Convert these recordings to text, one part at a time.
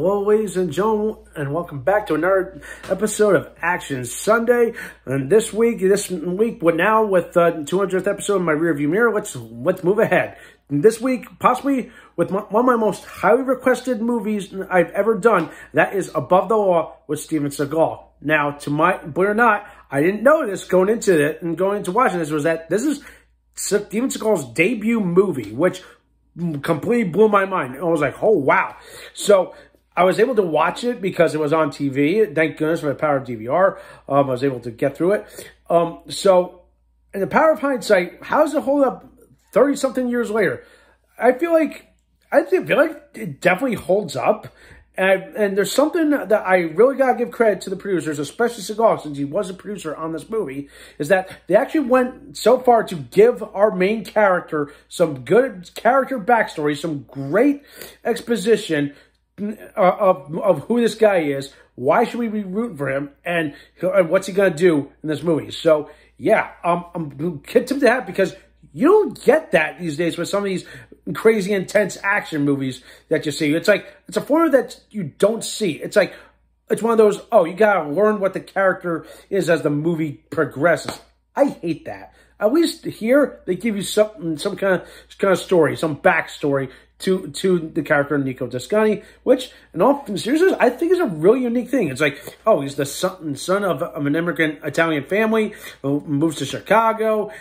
Hello, ladies and gentlemen, and welcome back to another episode of Action Sunday. And this week, we're now with 200th episode in my rearview mirror. Let's move ahead. And this week, possibly with one of my most highly requested movies I've ever done, that is Above the Law with Steven Seagal. Now, believe it or not, I didn't know this going into it and going into watching this was that this is Steven Seagal's debut movie, which completely blew my mind. I was like, oh, wow. So I was able to watch it because it was on TV. Thank goodness for the power of DVR. I was able to get through it. So in the power of hindsight, how does it hold up 30-something years later? I feel like it definitely holds up. And there's something that I really got to give credit to the producers, especially Seagal, since he was a producer on this movie, is that they actually went so far to give our main character some good character backstory, some great exposition of who this guy is, why should we be rooting for him, and what's he going to do in this movie. So, yeah, I'm tipped to that because you don't get that these days with some of these crazy, intense action movies that you see. It's a formula that you don't see. It's one of those, oh, you got to learn what the character is as the movie progresses. I hate that. At least here, they give you some kind of story, some backstory to the character Nico Toscani, which, in all seriousness, I think is a really unique thing. It's like, oh, he's the son of an immigrant Italian family who moves to Chicago.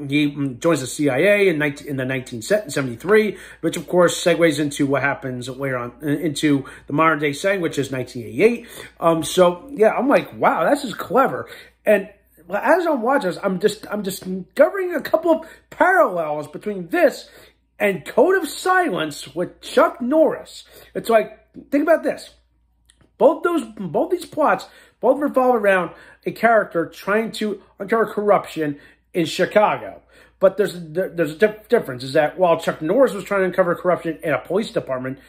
He joins the CIA in the 1973, which, of course, segues into what happens later on into the modern-day setting, which is 1988. So, yeah, I'm like, wow, this is clever. And as I'm watching this, I'm discovering a couple of parallels between this and Code of Silence with Chuck Norris. It's like, think about this. Both these plots both revolve around a character trying to uncover corruption in Chicago. But there's a difference, is that while Chuck Norris was trying to uncover corruption in a police department,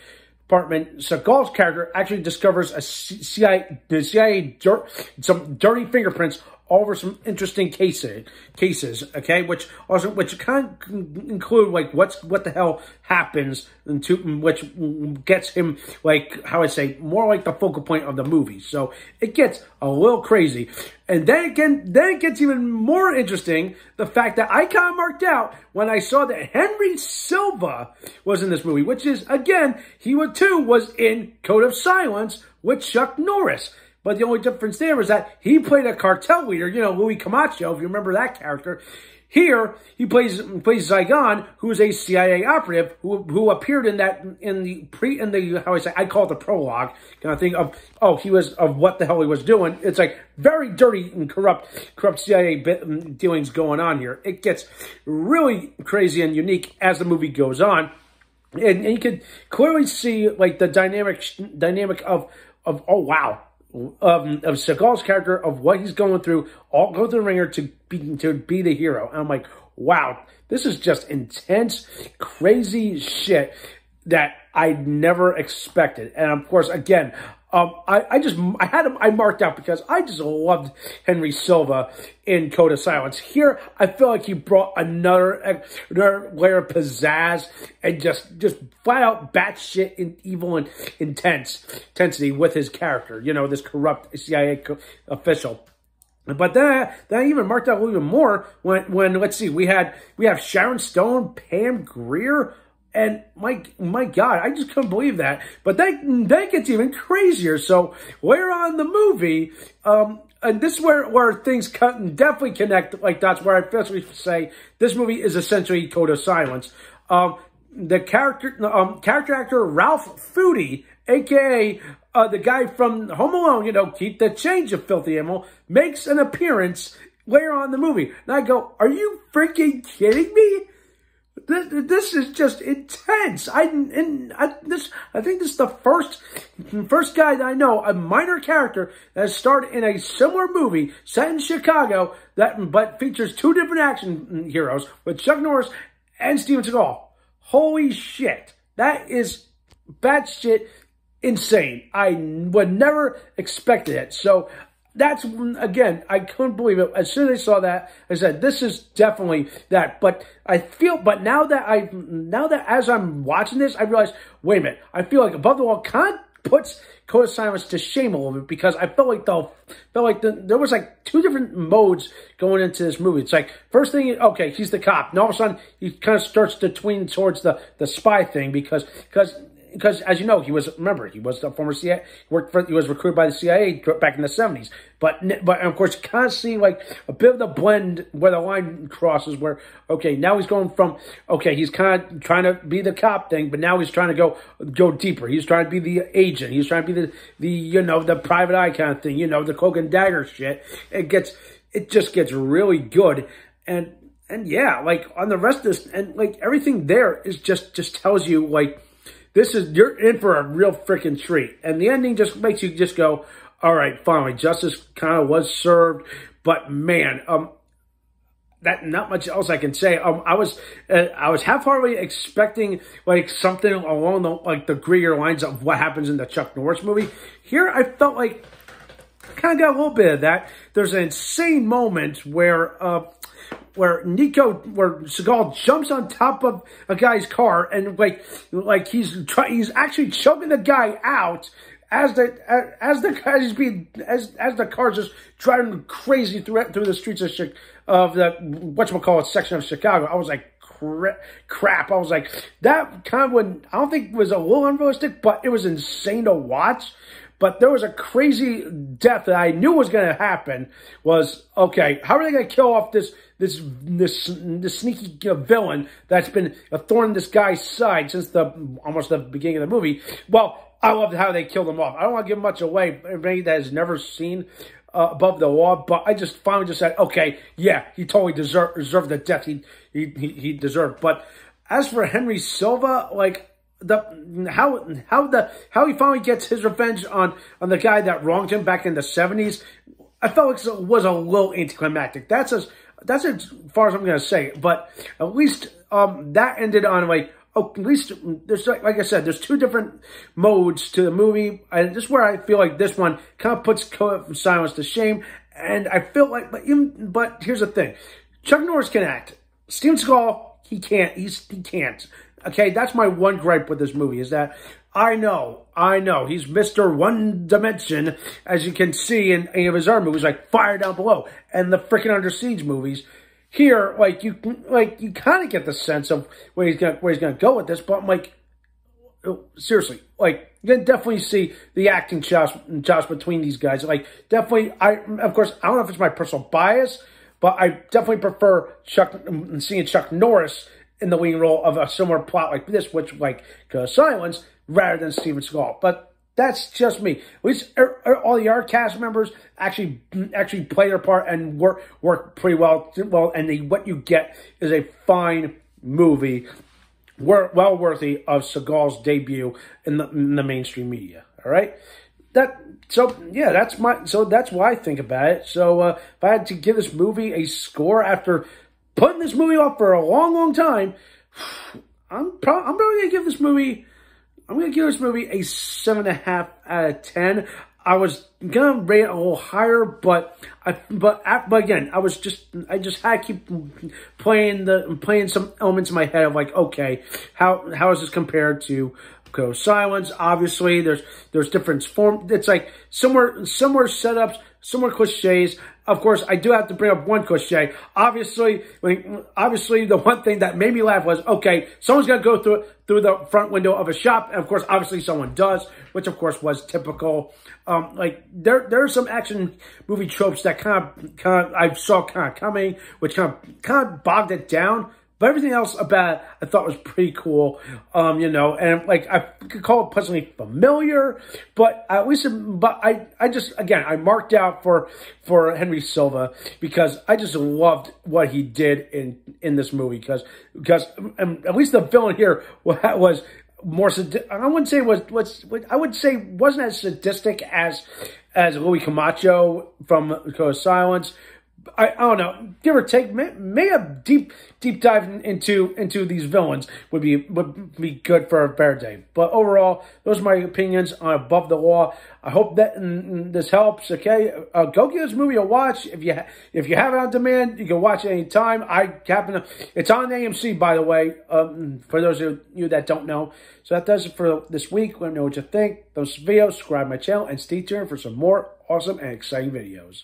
Seagal's character actually discovers some dirty fingerprints all over some interesting cases, okay, which kind of include like what the hell happens which gets him, like, how I say, more like the focal point of the movie. So it gets a little crazy. And then it gets even more interesting, the fact that I kind of marked out when I saw that Henry Silva was in this movie, which is, again, he was in Code of Silence with Chuck Norris. But the only difference there was that he played a cartel leader, Louis Camacho, if you remember that character. Here, he plays Seagal, who is a CIA operative who appeared in the how I say, I call it the prologue kind of thing of, oh, he was of what the hell he was doing. It's like very dirty and corrupt CIA dealings going on here. It gets really crazy and unique as the movie goes on. And you can clearly see like the dynamic of oh, wow. Of Seagal's character, of what he's going through, all go through the ringer to be the hero. And I'm like, wow, this is just intense, crazy shit that I never expected. And of course, again, I marked out because I just loved Henry Silva in Code of Silence. Here, I feel like he brought another layer of pizzazz and just flat out batshit and evil and intensity with his character. This corrupt CIA official. But then I even marked out a little bit more when let's see, we have Sharon Stone, Pam Grier. And my God, I just couldn't believe that. But that gets even crazier. So later on in the movie, and this is where things cut and definitely connect. Like that's where I officially say this movie is essentially Code of Silence. The character actor Ralph Foodie, aka the guy from Home Alone, keep the change, you filthy animal, makes an appearance later on in the movie. And I go, are you freaking kidding me? This is just intense. I think this is the first guy that I know, a minor character that has starred in a similar movie set in Chicago but features two different action heroes with Chuck Norris and Steven Seagal. Holy shit. That is batshit insane. I would never expected it. So that's, again, I couldn't believe it. As soon as I saw that, I said, this is definitely that. But now that as I'm watching this, I realize, wait a minute, I feel like Above the Law kind puts Code of Silence to shame a little bit, because I felt like there was like two different modes going into this movie. It's like, first thing, okay, he's the cop, and all of a sudden he kind of starts to tween towards the spy thing, because as you know, he was the former CIA, he was recruited by the CIA back in the 70s. But of course, you kind of see like a bit of the blend where the line crosses, where, okay, now he's going from, okay, he's kind of trying to be the cop thing, but now he's trying to go deeper. He's trying to be the agent. He's trying to be the private eye kind of thing, the cloak and dagger shit. It just gets really good. And yeah, like on the rest of this, and like everything there is just tells you like, you're in for a real freaking treat. And the ending just makes you just go, all right, finally, justice kind of was served. But man, that not much else I can say. I was half-heartedly expecting like something along the grittier lines of what happens in the Chuck Norris movie. Here, I felt like kind of got a little bit of that. There's an insane moment where Seagal jumps on top of a guy's car, and like he's actually choking the guy out as the car's just driving crazy through the streets of the whatchamacallit section of Chicago. I was like, crap. I was like, that kind of I don't think was a little unrealistic, but it was insane to watch. But there was a crazy death that I knew was going to happen. Was, okay, how are they going to kill off this sneaky villain that's been a thorn in this guy's side since almost the beginning of the movie? Well, I loved how they killed him off. I don't want to give much away for anybody that has never seen Above the Law, but I just finally just said, okay, yeah, he totally deserved the death he deserved. But as for Henry Silva, like, how he finally gets his revenge on the guy that wronged him back in the 70s, I felt like it was a little anticlimactic. That's as far as I'm gonna say. But at least that ended on like, at least there's, like I said, there's two different modes to the movie, and this is where I feel like this one kind of puts Code of Silence to shame. And I feel like, but here's the thing: Chuck Norris can act. Steven Seagal, he can't. He can't. Okay, that's my one gripe with this movie, is that I know, he's Mr. One Dimension, as you can see in any of his other movies, like Fire Down Below and the freaking Under Siege movies. Here, you kind of get the sense of where he's gonna go with this, but I'm like, seriously, like, you can definitely see the acting chops between these guys. Like, definitely, of course, I don't know if it's my personal bias, but I definitely prefer seeing Chuck Norris in the leading role of a similar plot like this, which like Silence, rather than Steven Seagal. But that's just me. At least all the other cast members actually play their part and work pretty well. And what you get is a fine movie, well worthy of Seagal's debut in the mainstream media. All right. That's why I think about it. So if I had to give this movie a score after putting this movie off for a long time, I'm probably gonna give this movie. I'm gonna give this movie a 7.5 out of 10. I was gonna rate it a little higher, but again, I just had to keep playing some elements in my head of like, okay, how is this compared to Code of Silence? Obviously, there's different form. It's like similar setups, similar cliches. Of course, I do have to bring up one cliche. Obviously, the one thing that made me laugh was, okay, someone's gonna go through the front window of a shop, and of course, obviously, someone does, which of course was typical. Like there are some action movie tropes that kind of I saw coming, which kind of bogged it down. But everything else about it, I thought was pretty cool, and like I could call it pleasantly familiar, but at least, I marked out for Henry Silva because I just loved what he did in this movie because at least the villain here was more I wouldn't say I would say wasn't as sadistic as Louis Camacho from Code of Silence. I don't know, give or take, may a deep dive into these villains would be good for a better day. But overall, those are my opinions on Above the Law. I hope that this helps. Okay, go give this movie a watch. If you have it on demand, you can watch it anytime. It's on AMC, by the way. For those of you that don't know. So that does it for this week. Let me know what you think. Those videos, subscribe to my channel, and stay tuned for some more awesome and exciting videos.